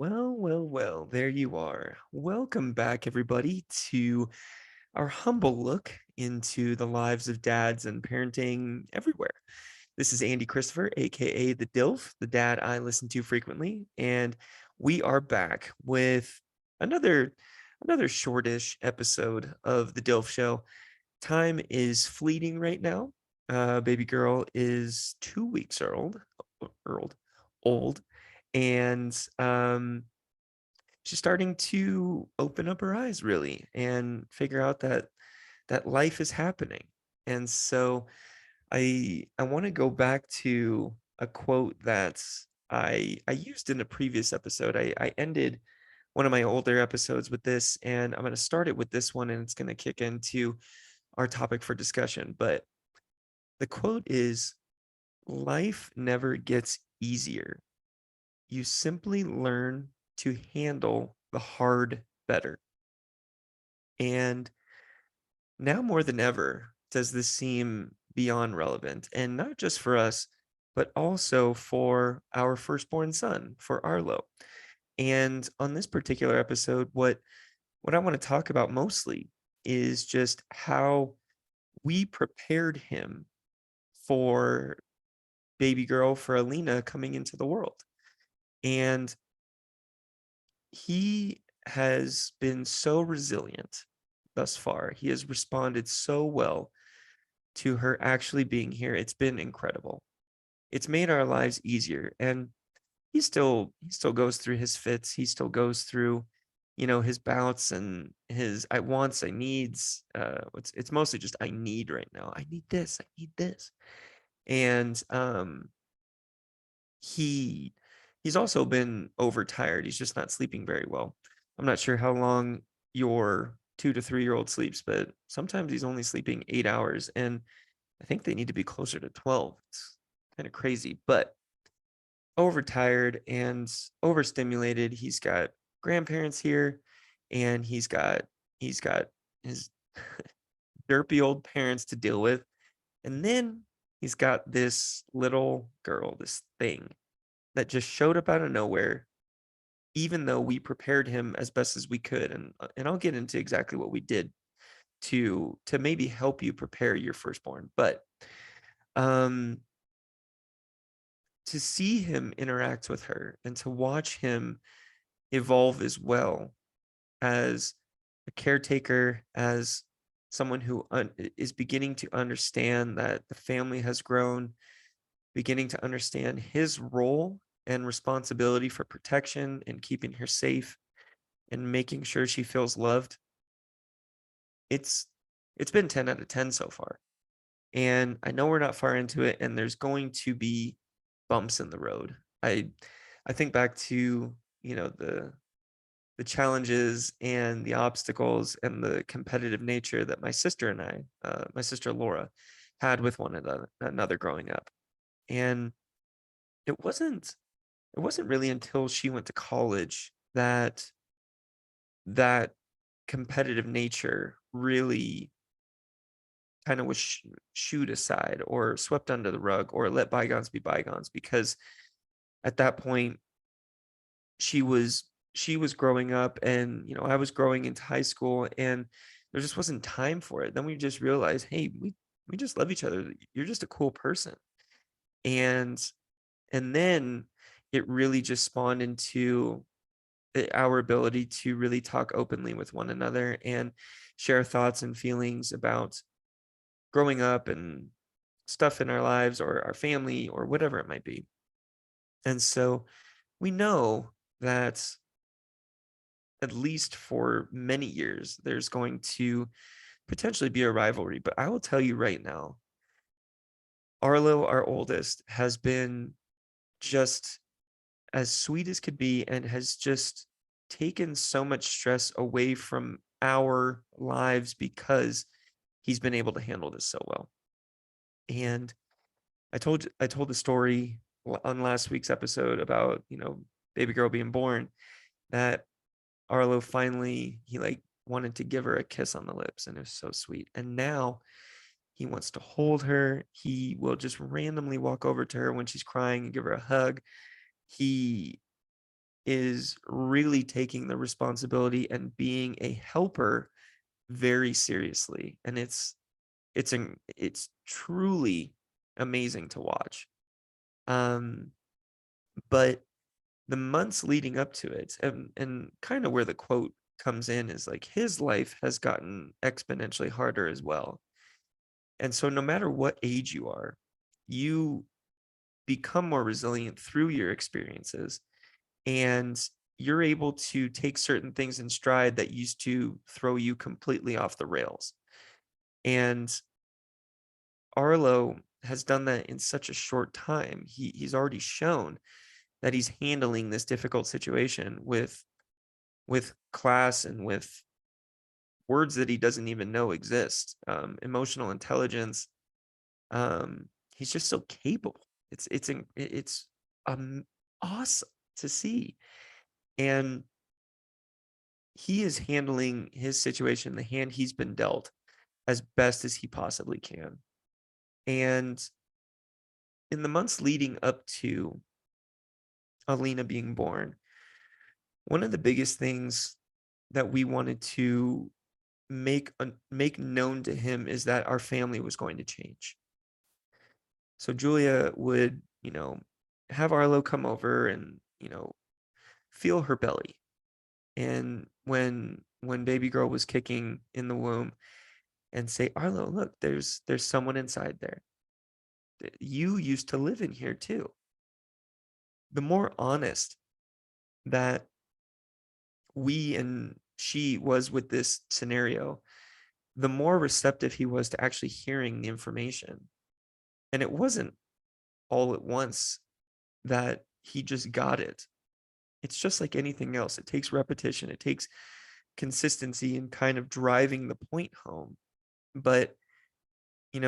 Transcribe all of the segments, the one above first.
Well, there you are. Welcome back, everybody, to our humble look into the lives of dads and parenting everywhere. This is Andy Christopher, aka the DILF, the dad I listen to frequently, and we are back with another shortish episode of the DILF show. Time is fleeting right now. Baby girl is 2 weeks old, old, and she's starting to open up her eyes really and figure out that life is happening. And so I want to go back to a quote that I used in a previous episode. I ended one of my older episodes with this, and I'm going to start it with this one, and it's going to kick into our topic for discussion. But the quote is, life never gets easier. You simply learn to handle the hard better. And now more than ever does this seem beyond relevant, and not just for us, but also for our firstborn son, for Arlo. And on this particular episode, what I want to talk about mostly is just how we prepared him for baby girl, for Alina coming into the world. And he has been so resilient thus far. He has responded so well to her actually being here. It's been incredible. It's made our lives easier. And he still goes through his fits. He still goes through, his bouts and his I wants, I needs. It's mostly just I need right now. I need this. I need this. And he he's also been overtired. He's just not sleeping very well. I'm not sure how long your 2 to 3 year old sleeps, but sometimes he's only sleeping 8 hours, and I think they need to be closer to 12. It's kind of crazy, but overtired and overstimulated. He's got grandparents here, and he's got his derpy old parents to deal with, and then he's got this little girl, this thing that just showed up out of nowhere, even though we prepared him as best as we could. And I'll get into exactly what we did to maybe help you prepare your firstborn. But um to see him interact with her and to watch him evolve as well as a caretaker, as someone who is beginning to understand that the family has grown, beginning to understand his role and responsibility for protection and keeping her safe and making sure she feels loved. It's it's been 10 out of 10 so far. And I know we're not far into it, and there's going to be bumps in the road. I I think back to, the challenges and the obstacles and the competitive nature that my sister and my sister Laura, had with one another growing up. And it wasn't it wasn't really until she went to college that that competitive nature really kind of was shooed aside or swept under the rug or let bygones be bygones, because at that point she was growing up, and I was growing into high school, and there just wasn't time for it. Then we just realized, hey, we just love each other. You're just a cool person. And and then it really just spawned into our ability to really talk openly with one another and share thoughts and feelings about growing up and stuff in our lives or our family or whatever it might be. And so we know that at least for many years, there's going to potentially be a rivalry. But I will tell you right now, Arlo, our oldest, has been just as sweet as could be and has just taken so much stress away from our lives because he's been able to handle this so well. And I told the story on last week's episode about, baby girl being born, that Arlo finally he like wanted to give her a kiss on the lips, and it was so sweet. And now he wants to hold her. He will just randomly walk over to her when she's crying and give her a hug. He is really taking the responsibility and being a helper very seriously, and it's truly amazing to watch. Um, but the months leading up to it, and kind of where the quote comes in is like his life has gotten exponentially harder as well. And so no matter what age you are, you become more resilient through your experiences, and you're able to take certain things in stride that used to throw you completely off the rails. And Arlo has done that in such a short time. He's already shown that he's handling this difficult situation with class and with words that he doesn't even know exist. Emotional intelligence. He's just so capable. It's um awesome to see. And he is handling his situation, the hand he's been dealt, as best as he possibly can. And in the months leading up to Alina being born, one of the biggest things that we wanted to make known to him is that our family was going to change. So Julia would, have Arlo come over and, feel her belly. And when baby girl was kicking in the womb, and say, Arlo, look, there's someone inside there. You used to live in here too. The more honest that we and she was with this scenario, the more receptive he was to actually hearing the information. And it wasn't all at once that he just got it. It's just like anything else. It takes repetition, it takes consistency and kind of driving the point home. But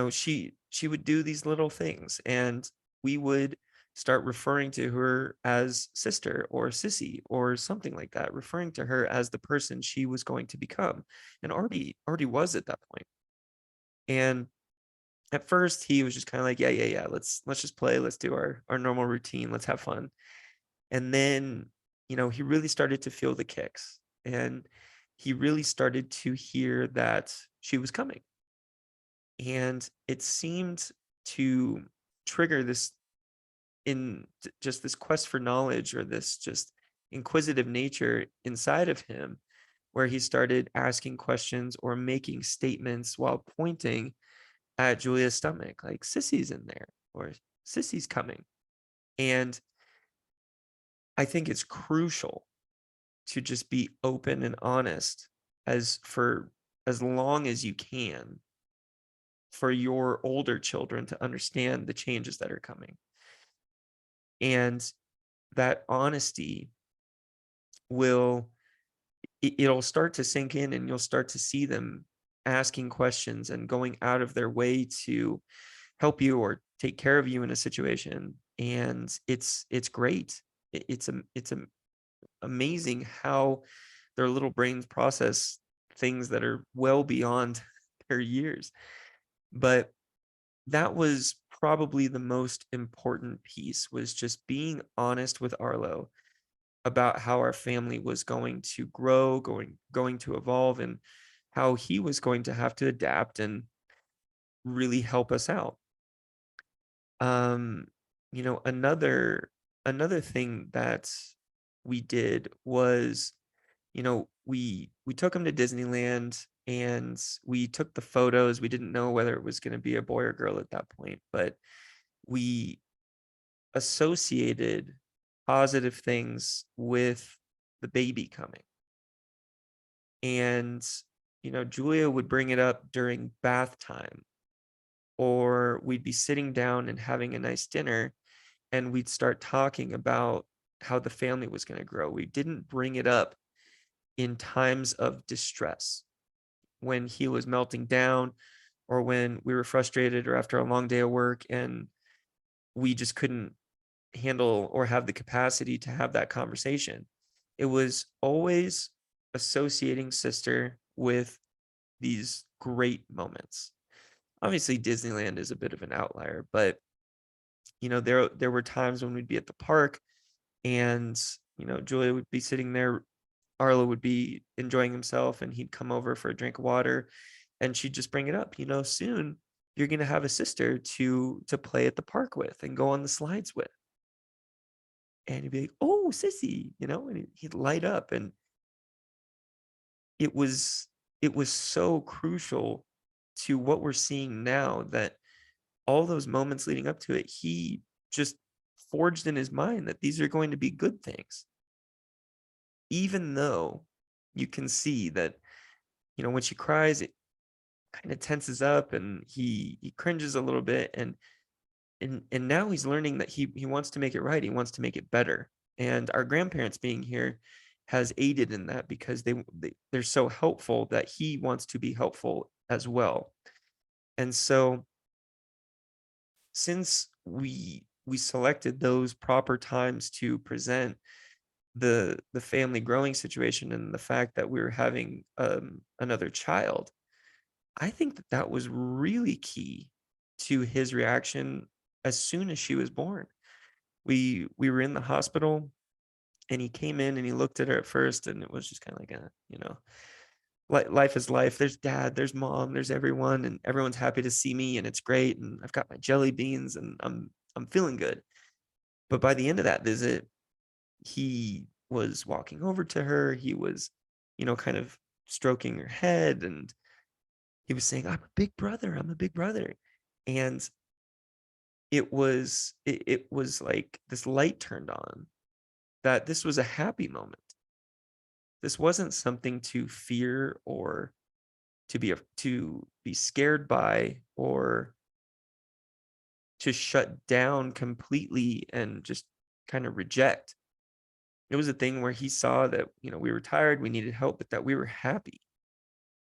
she would do these little things, and we would start referring to her as sister or sissy or something like that, referring to her as the person she was going to become, and already was at that point. And at first he was just kind of like, yeah, let's just play, let's do our normal routine, let's have fun. And then he really started to feel the kicks, and he really started to hear that she was coming. And it seemed to trigger this in just this quest for knowledge, or this just inquisitive nature inside of him, where he started asking questions or making statements while pointing at Julia's stomach, like, Sissy's in there, or Sissy's coming. And I think it's crucial to just be open and honest as long as you can, for your older children to understand the changes that are coming. And that honesty will it'll start to sink in, and you'll start to see them asking questions and going out of their way to help you or take care of you in a situation. And it's great. It's amazing how their little brains process things that are well beyond their years. But that was probably the most important piece, was just being honest with Arlo about how our family was going to grow, going to evolve, and how he was going to have to adapt and really help us out. Um, another thing that we did was, we took him to Disneyland, and we took the photos. We didn't know whether it was going to be a boy or girl at that point, but we associated positive things with the baby coming. And, Julia would bring it up during bath time, or we'd be sitting down and having a nice dinner, and we'd start talking about how the family was going to grow. We didn't bring it up in times of distress, when he was melting down, or when we were frustrated, or after a long day of work and we just couldn't handle or have the capacity to have that conversation. It was always associating sister with these great moments. Obviously, Disneyland is a bit of an outlier, but there were times when we'd be at the park, and Julia would be sitting there, Arlo would be enjoying himself, and he'd come over for a drink of water, and she'd just bring it up, soon you're gonna have a sister to play at the park with and go on the slides with. And he'd be like, "Oh, sissy," and he'd light up. And it was it was so crucial to what we're seeing now, that all those moments leading up to it, he just forged in his mind that these are going to be good things. Even though you can see that, when she cries, it kind of tenses up and he cringes a little bit. And now he's learning that he wants to make it right. He wants to make it better. And our grandparents being here has aided in that, because they're so helpful that he wants to be helpful as well. And so, since we selected those proper times to present the family growing situation, and the fact that we were having another child, I think that that was really key to his reaction as soon as she was born. We were in the hospital, and he came in and he looked at her at first, and it was just kind of like life is life. There's dad, there's mom, there's everyone, and everyone's happy to see me, and it's great, and I've got my jelly beans, and I'm feeling good. But by the end of that visit, he was walking over to her. He was, kind of stroking her head, and he was saying, "I'm a big brother. I'm a big brother." And it was like this light turned on, that this was a happy moment. This wasn't something to fear, or to be scared by, or to shut down completely and just kind of reject. It was a thing where he saw that, we were tired, we needed help, but that we were happy.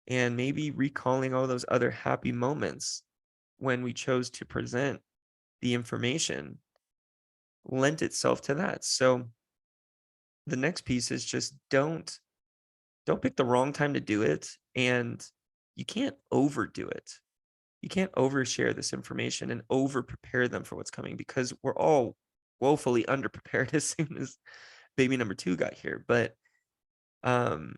And maybe recalling all those other happy moments when we chose to present the information lent itself to that. So the next piece is just don't pick the wrong time to do it. And you can't overdo it. You can't overshare this information and over prepare them for what's coming, because we're all woefully underprepared as soon as baby number 2 got here. But um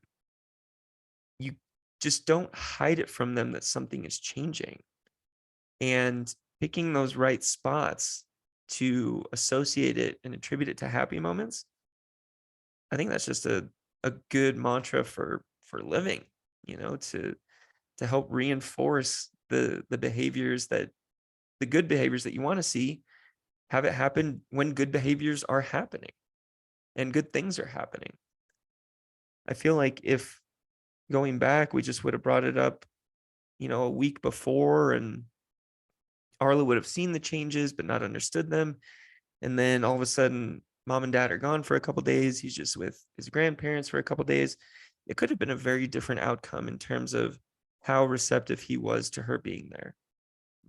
you just don't hide it from them that something is changing, and picking those right spots to associate it and attribute it to happy moments. I think that's just a good mantra for living, to help reinforce the behaviors, that the good behaviors that you want to see, have it happen when good behaviors are happening and good things are happening. I feel like if, going back, we just would have brought it up, a week before, and Arla would have seen the changes but not understood them. And then all of a sudden, mom and dad are gone for a couple days. He's just with his grandparents for a couple days. It could have been a very different outcome in terms of how receptive he was to her being there.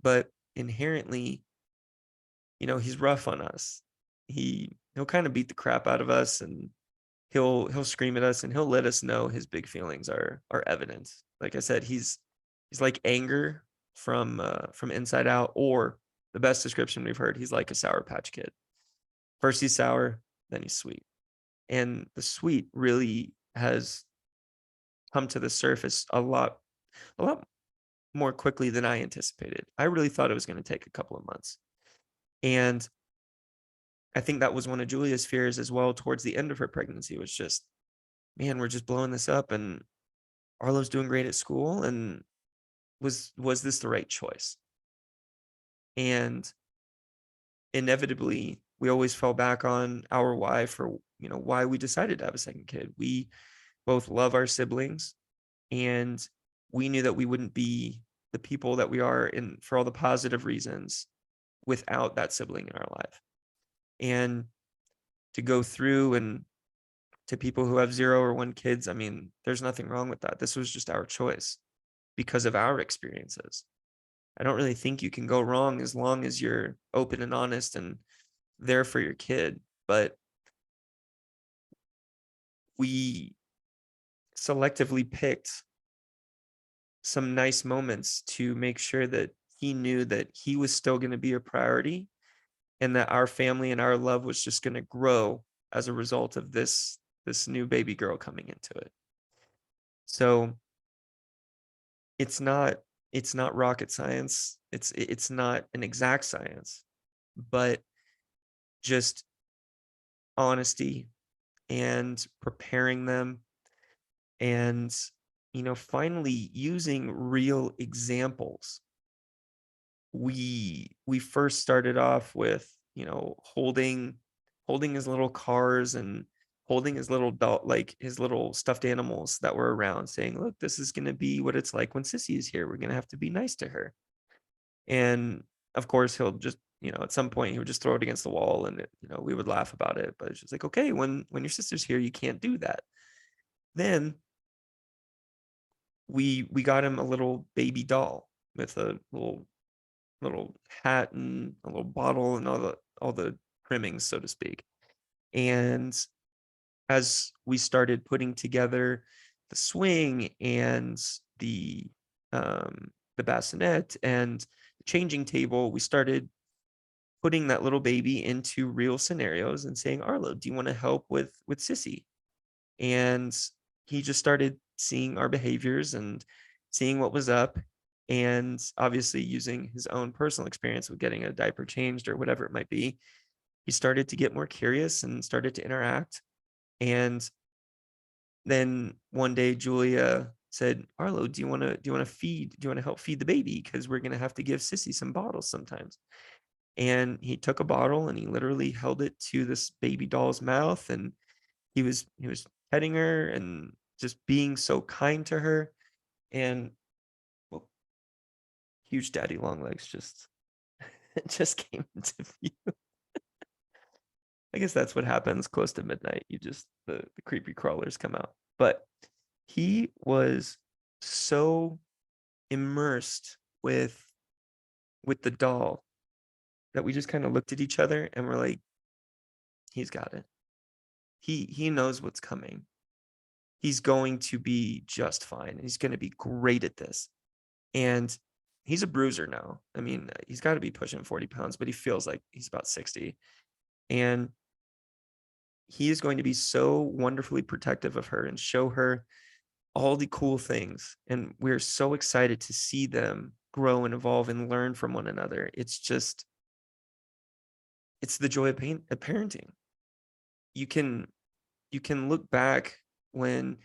But inherently, he's rough on us. He'll kind of beat the crap out of us, and he'll scream at us, and he'll let us know his big feelings are evident. Like I said, he's like anger from inside out, or the best description we've heard, he's like a Sour Patch Kid. First he's sour, then he's sweet. And the sweet really has come to the surface a lot more quickly than I anticipated. I really thought it was going to take a couple of months. And I think that was one of Julia's fears as well towards the end of her pregnancy, was just, man, we're just blowing this up, and Arlo's doing great at school, and was this the right choice? And inevitably, we always fell back on our why for, why we decided to have a second kid. We both love our siblings, and we knew that we wouldn't be the people that we are in, for all the positive reasons, without that sibling in our life. And to go through, and to people who have 0 or 1 kids, I mean, there's nothing wrong with that. This was just our choice because of our experiences. I don't really think you can go wrong as long as you're open and honest and there for your kid. But we selectively picked some nice moments to make sure that he knew that he was still going to be a priority, and that our family and our love was just going to grow as a result of this new baby girl coming into it. So it's not rocket science. It's not an exact science, but just honesty and preparing them, and finally using real examples. We first started off with holding his little cars and holding his little doll, like his little stuffed animals that were around, saying, look, this is going to be what it's like when Sissy is here. We're going to have to be nice to her. And of course he'll just, at some point he would just throw it against the wall, and we would laugh about it. But it's just like, okay, when your sister's here, you can't do that. Then we got him a little baby doll with a little hat and a little bottle and all the trimmings, so to speak. And as we started putting together the swing and the bassinet and the changing table, we started putting that little baby into real scenarios and saying, Arlo, do you want to help with Sissy? And he just started seeing our behaviors and seeing what was up, and obviously using his own personal experience with getting a diaper changed or whatever it might be, he started to get more curious and started to interact. And then one day Julia said, Arlo, do you want to help feed the baby, because we're going to have to give Sissy some bottles sometimes. And he took a bottle and he literally held it to this baby doll's mouth, and he was petting her and just being so kind to her. And well, huge daddy long legs just just came into view. I guess that's what happens close to midnight. You just the creepy crawlers come out. But he was so immersed with the doll that we just kind of looked at each other and we're like, he's got it. He knows what's coming. He's going to be just fine. He's going to be great at this. And he's a bruiser now. I mean, he's got to be pushing 40 pounds, but he feels like he's about 60. And he is going to be so wonderfully protective of her and show her all the cool things. And we're so excited to see them grow and evolve and learn from one another. It's the joy of parenting. You can look back when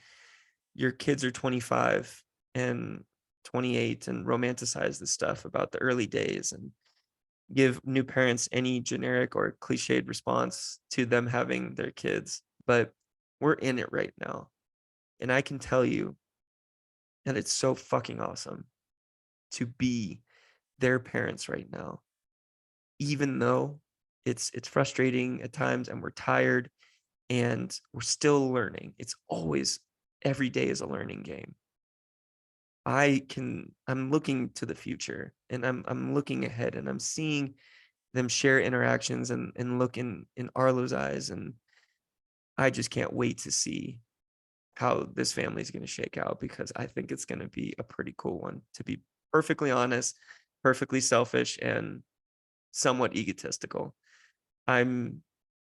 your kids are 25 and 28 and romanticize the stuff about the early days and give new parents any generic or cliched response to them having their kids. But we're in it right now. And I can tell you that it's so fucking awesome to be their parents right now, even though it's frustrating at times and we're tired and we're still learning. It's always, every day is a learning game. I'm looking to the future, and I'm looking ahead, and I'm seeing them share interactions and look in Arlo's eyes, and I just can't wait to see how this family is going to shake out, because I think it's going to be a pretty cool one, to be perfectly honest, perfectly selfish, and somewhat egotistical. I'm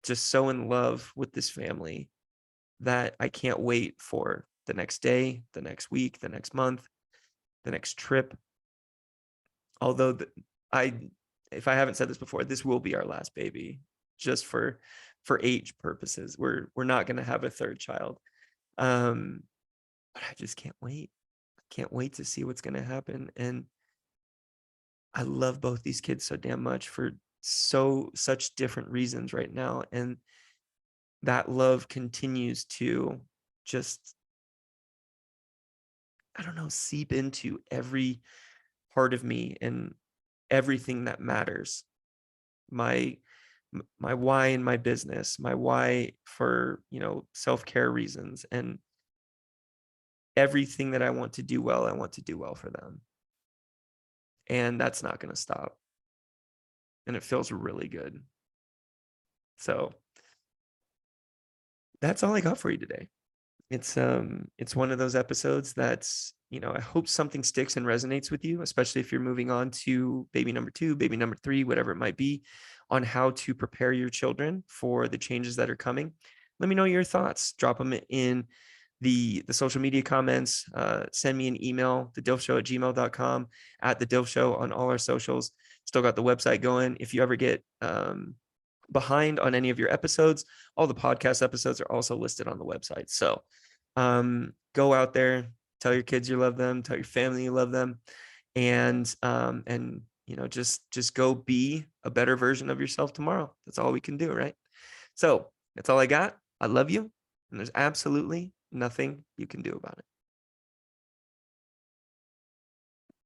just so in love with this family that I can't wait for the next day, the next week, the next month, the next trip. Although if I haven't said this before, this will be our last baby, just for age purposes. We're not going to have a third child. But I just can't wait. I can't wait to see what's going to happen. And I love both these kids so damn much for such different reasons right now. And that love continues to just, I don't know, seep into every part of me and everything that matters. My why in my business, my why for, self-care reasons, and everything that I want to do well, I want to do well for them. And that's not going to stop. And it feels really good. So that's all I got for you today. It's one of those episodes that's, I hope something sticks and resonates with you, especially if you're moving on to baby number 2, baby number 3, whatever it might be, on how to prepare your children for the changes that are coming. Let me know your thoughts. Drop them in the social media comments. Send me an email, thedilfshow@gmail.com, at thedilfshow on all our socials. Still got the website going. If you ever get behind on any of your episodes, all the podcast episodes are also listed on the website. So go out there, tell your kids you love them, tell your family you love them, and just go be a better version of yourself tomorrow. That's all we can do, right? So that's all I got. I love you, and there's absolutely nothing you can do about it.